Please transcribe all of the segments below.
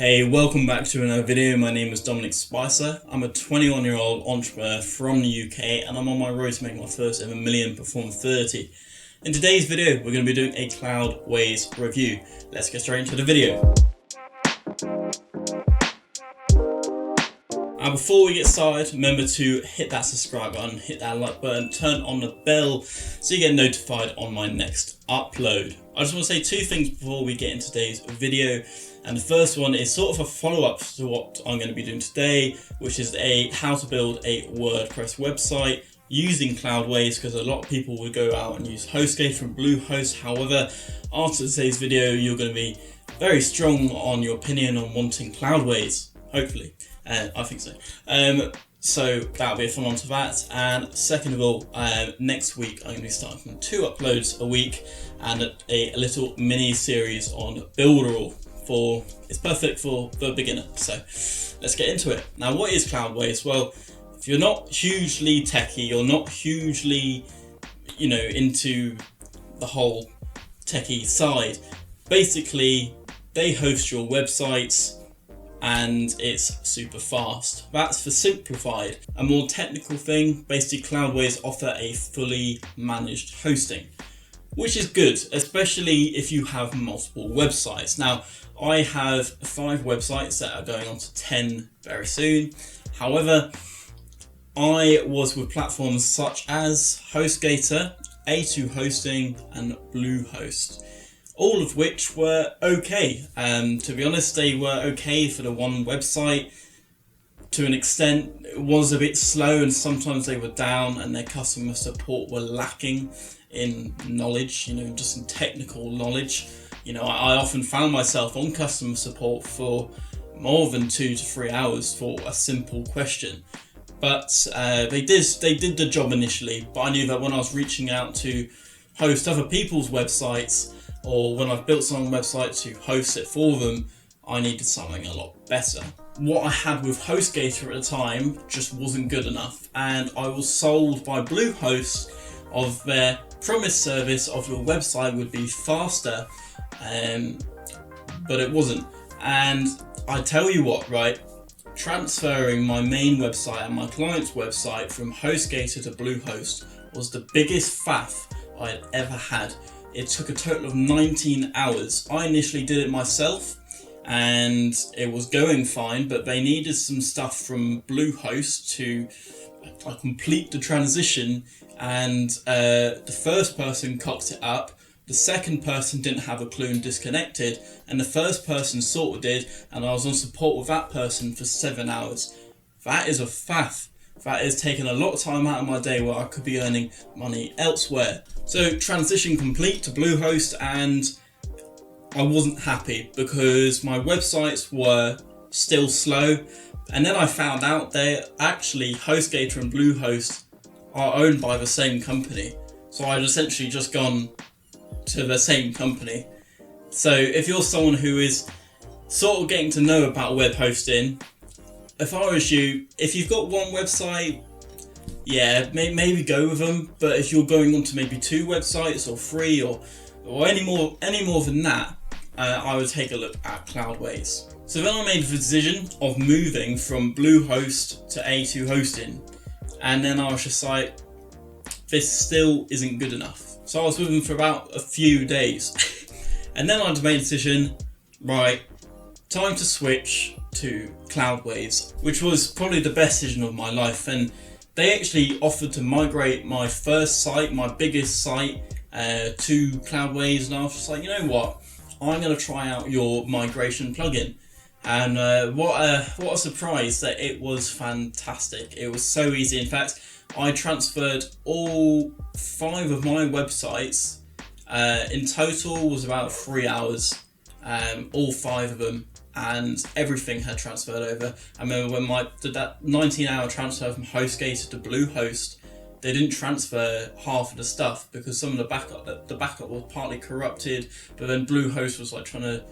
Hey, welcome back to another video. My name is Dominic Spicer. I'm a 21-year-old entrepreneur from the UK and I'm on my road to make my first ever million before I'm 30. In today's video, we're going to be doing a Cloudways review. Let's get straight into the video. And before we get started, remember to hit that subscribe button, hit that like button, turn on the bell so you get notified on my next upload. I just want to say two things before we get into today's video. And the first one is sort of a follow-up to what I'm going to be doing today, which is how to build a WordPress website using Cloudways, because a lot of people will go out and use HostGator and Bluehost. However, after today's video, you're going to be very strong on your opinion on wanting Cloudways, hopefully. I think so. So that'll be a follow on to that. And second of all, next week I'm going to be starting 2 uploads a week and a little mini series on Builderall. It's perfect for the beginner. So let's get into it. Now, what is Cloudways? Well, if you're not hugely techie, you're not hugely, into the whole techie side, basically they host your websites and it's super fast. That's for simplified. A more technical thing, basically Cloudways offer a fully managed hosting, which is good, especially if you have multiple websites. Now, I have 5 websites that are going on to 10 very soon. However, I was with platforms such as HostGator, A2 Hosting, and Bluehost, all of which were okay. To be honest, they were okay for the one website. To an extent, it was a bit slow and sometimes they were down and their customer support were lacking in knowledge, just in technical knowledge. I often found myself on customer support for more than 2 to 3 hours for a simple question. But they did the job initially, but I knew that when I was reaching out to host other people's websites, or when I've built some website to host it for them, I needed something a lot better. What I had with HostGator at the time just wasn't good enough, and I was sold by Bluehost of their promised service of your website would be faster, but it wasn't. And I tell you what, right? Transferring my main website and my client's website from HostGator to Bluehost was the biggest faff I had ever had. It took a total of 19 hours. I initially did it myself and it was going fine, but they needed some stuff from Bluehost to complete the transition, and the first person cocked it up, the second person didn't have a clue and disconnected, and the first person sorted it, and I was on support with that person for 7 hours. That is a faff. That is taking a lot of time out of my day where I could be earning money elsewhere. So transition complete to Bluehost, and I wasn't happy because my websites were still slow. And then I found out that actually HostGator and Bluehost are owned by the same company. So I'd essentially just gone to the same company. So if you're someone who is sort of getting to know about web hosting, if I was you, if you've got one website, yeah, maybe go with them. But if you're going on to maybe 2 websites or 3 or any more than that, I would take a look at Cloudways. So then I made the decision of moving from Bluehost to A2 Hosting, and then I was just like, this still isn't good enough. So I was with them for about a few days, and then I made a decision, right, time to switch to Cloudways, which was probably the best decision of my life. And they actually offered to migrate my first site, my biggest site, to Cloudways, and I was just like, you know what, I'm going to try out your migration plugin. And what a surprise that it was fantastic. It was so easy. In fact, I transferred all 5 of my websites. In total was about 3 hours, all 5 of them, and everything had transferred over. I remember when I did that 19-hour transfer from HostGator to Bluehost, they didn't transfer half of the stuff because some of the backup was partly corrupted, but then Bluehost was like trying to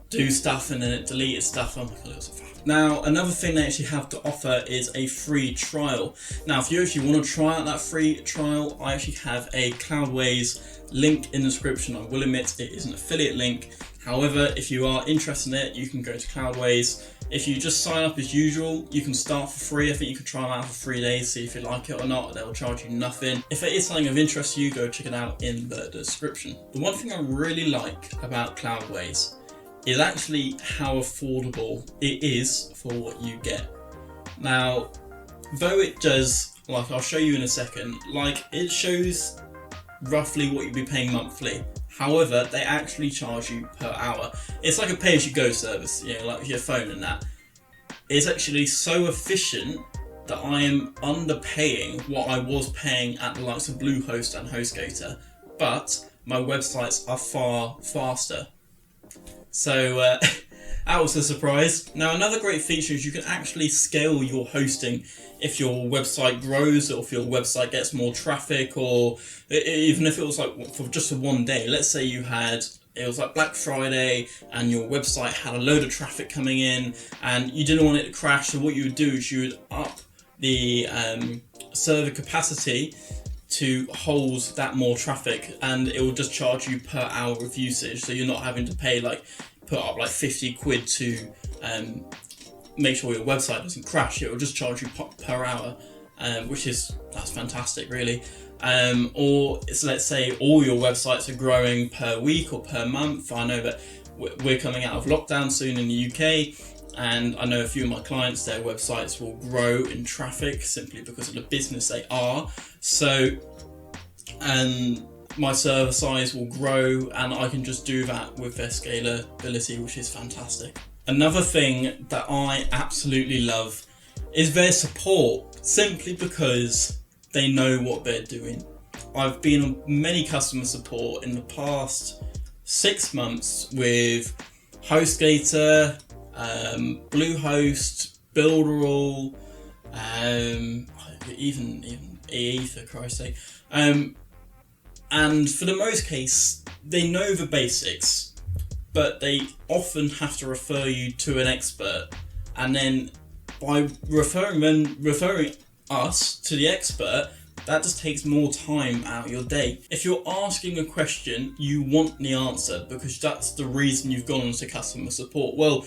do stuff and then it deleted stuff. Oh my god, it was a faff. Now, another thing they actually have to offer is a free trial. Now, if you actually want to try out that free trial, I actually have a Cloudways link in the description. I will admit it is an affiliate link, However, if you are interested in it, you can go to Cloudways. If you just sign up as usual, you can start for free. I think you can try them out for 3 days, see if you like it or not. They'll charge you nothing. If it is something of interest to you, go check it out in the description. The one thing I really like about Cloudways is actually how affordable it is for what you get. Now, though it does, like I'll show you in a second, like it shows roughly what you'd be paying monthly. However, they actually charge you per hour. It's like a pay-as-you-go service, you know, like with your phone and that. It's actually so efficient that I am underpaying what I was paying at the likes of Bluehost and HostGator, but my websites are far faster. So that was a surprise. Now, another great feature is you can actually scale your hosting if your website grows, or if your website gets more traffic, or even if it was like for just 1 day. Let's say it was like Black Friday and your website had a load of traffic coming in and you didn't want it to crash. So what you would do is you would up the server capacity to hold that more traffic, and it will just charge you per hour of usage. So you're not having to pay put up like 50 quid to make sure your website doesn't crash. It will just charge you per hour, that's fantastic, really. Or let's say all your websites are growing per week or per month. I know that we're coming out of lockdown soon in the UK, and I know a few of my clients, their websites will grow in traffic simply because of the business they are. So, my server size will grow, and I can just do that with their scalability, which is fantastic. Another thing that I absolutely love is their support, simply because they know what they're doing. I've been on many customer support in the past 6 months with HostGator, Bluehost, Builderall, even EE, for Christ's sake. And for the most case, they know the basics, but they often have to refer you to an expert. And then by referring us to the expert, that just takes more time out of your day. If you're asking a question, you want the answer, because that's the reason you've gone into customer support. Well,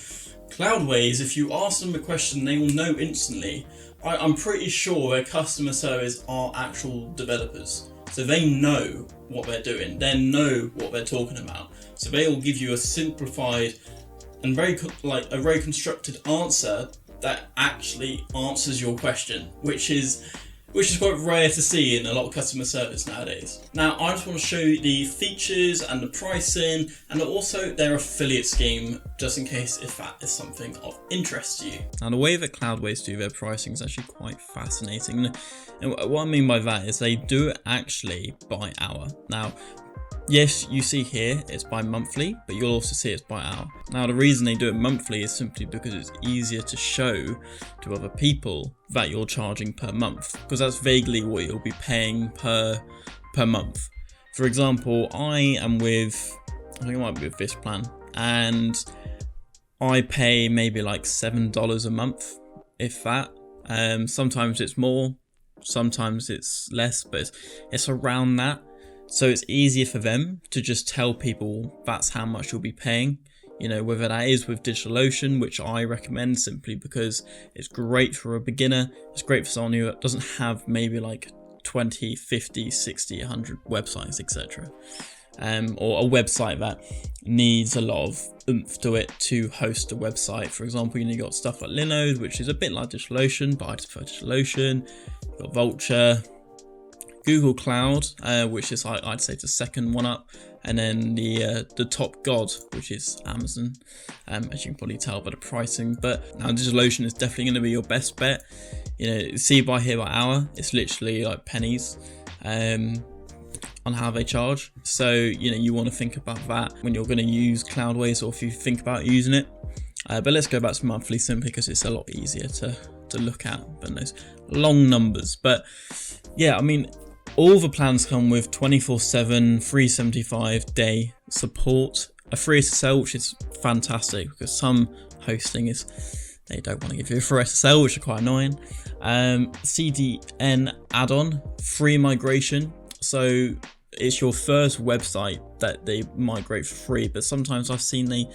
Cloudways, if you ask them a question, they will know instantly. I'm pretty sure their customer service are actual developers. So they know what they're doing. They know what they're talking about. So they will give you a simplified and very constructed answer that actually answers your question, which is quite rare to see in a lot of customer service nowadays. Now, I just want to show you the features and the pricing, and also their affiliate scheme, just in case if that is something of interest to you. Now, the way that Cloudways do their pricing is actually quite fascinating. And what I mean by that is they do it actually by hour. Now, yes, you see here it's by monthly, but you'll also see it's by hour. Now, the reason they do it monthly is simply because it's easier to show to other people that you're charging per month, because that's vaguely what you'll be paying per month. For example, I think I might be with this plan, and I pay maybe like $7 a month, if that. Sometimes it's more, sometimes it's less, but it's around that. So it's easier for them to just tell people that's how much you'll be paying, you know, whether that is with DigitalOcean, which I recommend simply because it's great for a beginner. It's great for someone who doesn't have maybe like 20, 50, 60, 100 websites, etc. Or a website that needs a lot of oomph to it to host a website. For example, you got stuff like Linode, which is a bit like DigitalOcean, but I prefer DigitalOcean. You've got Vulture, Google Cloud, which is I'd say the second one up, and then the top god, which is Amazon, as you can probably tell by the pricing. But now DigitalOcean is definitely going to be your best bet. You know, see by here by hour, it's literally like pennies on how they charge. So you know, you want to think about that when you're going to use Cloudways, or if you think about using it. But let's go back to monthly simply because it's a lot easier to look at than those long numbers. But yeah, I mean, all the plans come with 24/7, 375 day support, a free SSL, which is fantastic because some hosting they don't want to give you a free SSL, which is quite annoying. CDN add-on, free migration. So it's your first website that they migrate for free, but sometimes I've seen they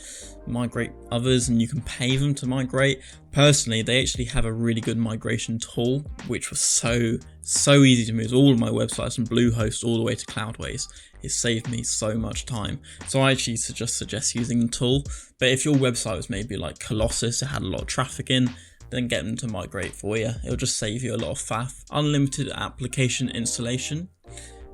migrate others and you can pay them to migrate. Personally, they actually have a really good migration tool, which was so easy to move all of my websites from Bluehost all the way to Cloudways. It saved me so much time. So I actually suggest using the tool. But if your website was maybe like Colossus, it had a lot of traffic in, then get them to migrate for you. It'll just save you a lot of faff. Unlimited application installation,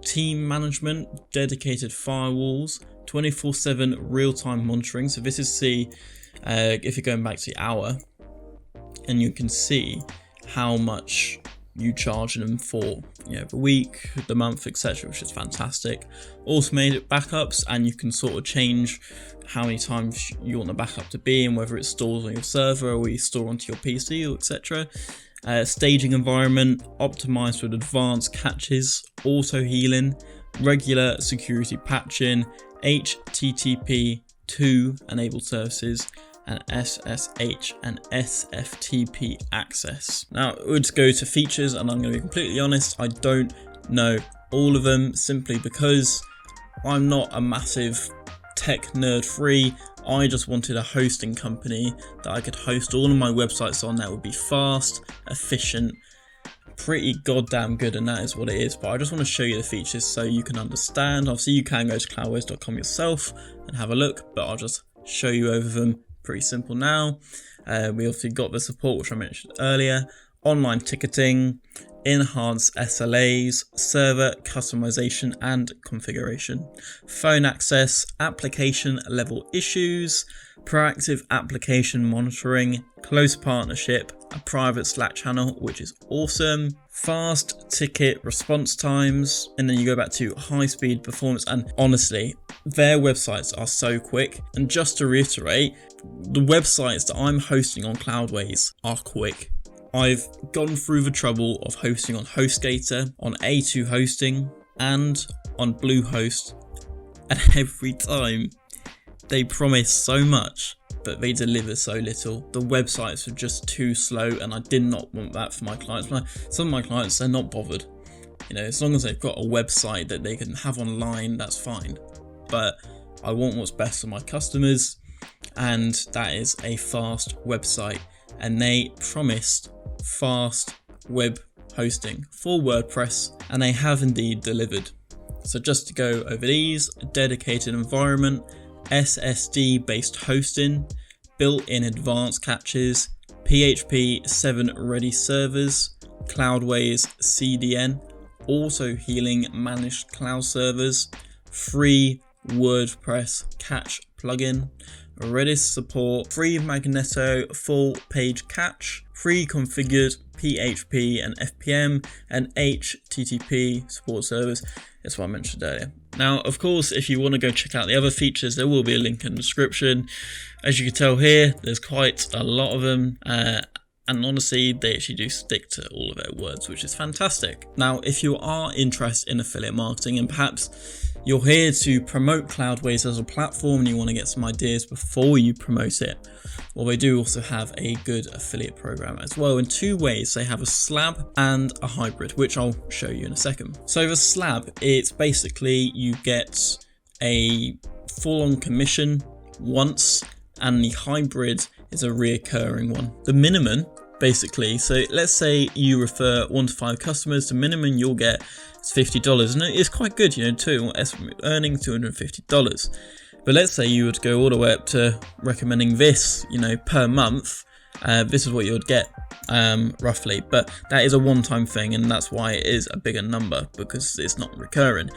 team management, dedicated firewalls, 24/7 real-time monitoring. So this is if you're going back to the hour, and you can see how much you charge them for, the week, the month, etc., which is fantastic. Automated backups, and you can sort of change how many times you want the backup to be and whether it stores on your server or you store onto your PC, or etc. Staging environment, optimized with advanced catches, auto healing, regular security patching, HTTP2 enabled services, and SSH and SFTP access. Now let's go to features, and I'm going to be completely honest, I don't know all of them simply because I'm not a massive tech nerd free. I just wanted a hosting company that I could host all of my websites on that would be fast, efficient, pretty goddamn good, and that is what it is. But I just want to show you the features so you can understand. Obviously you can go to cloudways.com yourself and have a look, but I'll just show you over them. Pretty simple now. We obviously got the support, which I mentioned earlier, online ticketing, enhanced SLAs, server customization and configuration, phone access, application level issues, proactive application monitoring, close partnership, a private Slack channel, which is awesome, fast ticket response times, and then you go back to high speed performance. And honestly, their websites are so quick. And just to reiterate, the websites that I'm hosting on Cloudways are quick. I've gone through the trouble of hosting on HostGator, on A2 hosting, and on Bluehost, and every time they promise so much, but they deliver so little. The websites are just too slow, and I did not want that for my clients. Some of my clients, they're not bothered. As long as they've got a website that they can have online, that's fine. But I want what's best for my customers, and that is a fast website. And they promised fast web hosting for WordPress, and they have indeed delivered. So just to go over these: dedicated environment, SSD based hosting, built-in advanced catches, PHP 7 ready servers, Cloudways CDN, auto healing managed cloud servers, free WordPress catch plugin, Redis support, free Magneto full page catch, free configured PHP and FPM, and HTTP support service. That's what I mentioned earlier. Now, of course, if you want to go check out the other features, there will be a link in the description. As you can tell here, there's quite a lot of them. And honestly, they actually do stick to all of their words, which is fantastic. Now, if you are interested in affiliate marketing, and perhaps you're here to promote Cloudways as a platform and you want to get some ideas before you promote it, well, they do also have a good affiliate program as well in two ways. They have a slab and a hybrid, which I'll show you in a second. So the slab, it's basically you get a full-on commission once, and the hybrid is a reoccurring one. The minimum, basically, so let's say you refer 1 to 5 customers, the minimum you'll get is $50, and it's quite good, earning $250. But let's say you would go all the way up to recommending this, per month. This is what you would get, roughly. But that is a one-time thing, and that's why it is a bigger number, because it's not recurring.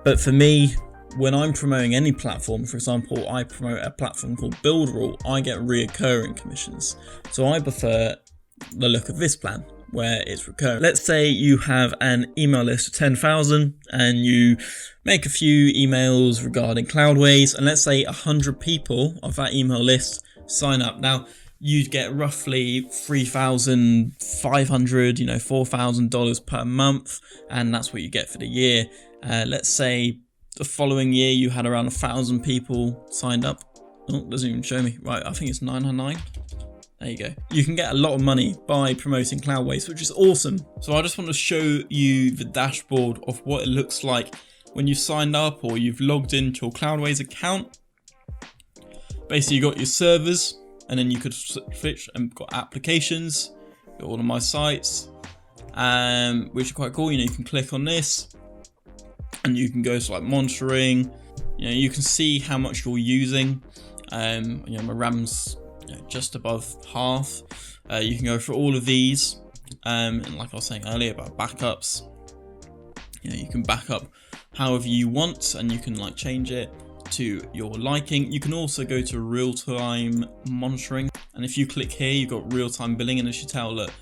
But for me, when I'm promoting any platform, for example, I promote a platform called Builderall, I get reoccurring commissions. So I prefer the look of this plan, where it's recurring. Let's say you have an email list of 10,000 and you make a few emails regarding Cloudways, and let's say 100 people of that email list sign up. Now, you'd get roughly $3,500, $4,000 per month, and that's what you get for the year. Let's say the following year you had around 1,000 people signed up. Oh, it doesn't even show me. Right, I think it's 999. There you go. You can get a lot of money by promoting Cloudways, which is awesome. So I just want to show you the dashboard of what it looks like when you've signed up or you've logged into your Cloudways account, basically you got your servers, and then you could switch and got applications, got all of my sites, which are quite cool. You can click on this and you can go to like monitoring. You can see how much you're using. My RAM's just above half. You can go for all of these, and like I was saying earlier about backups, you can back up however you want, and you can like change it to your liking. You can also go to real-time monitoring, and if you click here, you've got real-time billing, and as you tell, look,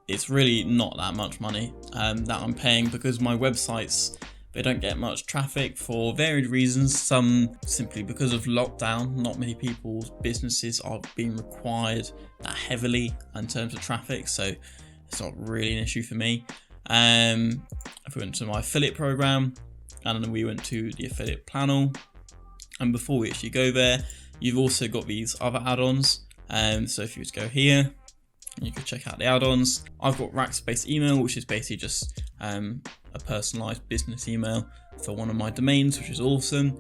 it's really not that much money that I'm paying, because my websites, they don't get much traffic for varied reasons. Some simply because of lockdown, not many people's businesses are being required that heavily in terms of traffic, so it's not really an issue for me. If we went to my affiliate program, and then we went to the affiliate panel, and before we actually go there, you've also got these other add-ons. So if you were to go here, you could check out the add-ons. I've got Rackspace email, which is basically just a personalized business email for one of my domains, which is awesome.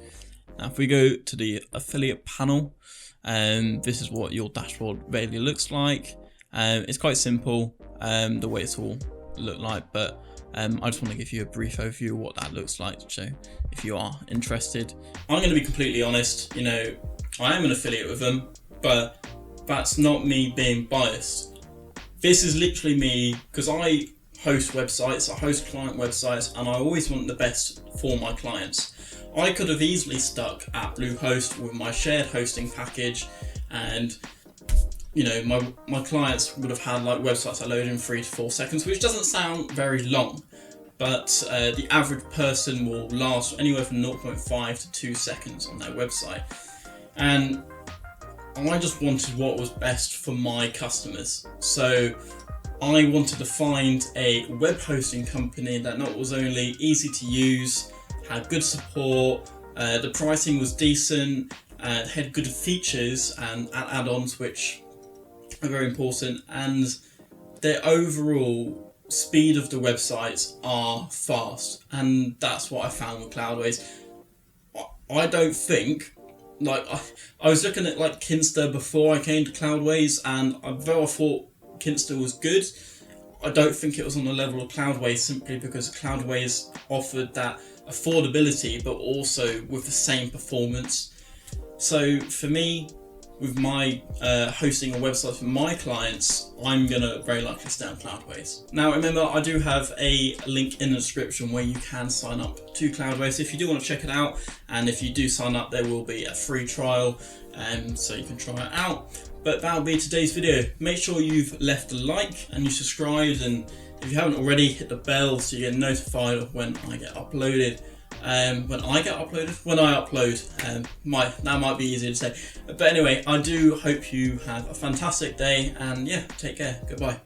Now if we go to the affiliate panel, this is what your dashboard really looks like. It's quite simple, the way it's all look like, but I just want to give you a brief overview of what that looks like, so if you are interested. I'm going to be completely honest, I am an affiliate with them, but that's not me being biased. This is literally me, because I host websites, I host client websites, and I always want the best for my clients. I could have easily stuck at Bluehost with my shared hosting package, and my clients would have had like websites that load in 3 to 4 seconds, which doesn't sound very long, but the average person will last anywhere from 0.5 to 2 seconds on their website. And I just wanted what was best for my customers. So I wanted to find a web hosting company that not was only easy to use, had good support, the pricing was decent, had good features and add-ons, which are very important, and their overall speed of the websites are fast, and that's what I found with Cloudways. I don't think, I was looking at like Kinsta before I came to Cloudways, and though I thought Kinsta was good, I don't think it was on the level of Cloudways, simply because Cloudways offered that affordability but also with the same performance. So for me, with my hosting a website for my clients, I'm gonna very likely stay on Cloudways. Now remember, I do have a link in the description where you can sign up to Cloudways if you do want to check it out, and if you do sign up there will be a free trial, so you can try it out. But that'll be today's video. Make sure you've left a like and you subscribed, and if you haven't already, hit the bell so you get notified of when I get uploaded. When I upload, that might be easier to say. But anyway, I do hope you have a fantastic day, and yeah, take care. Goodbye.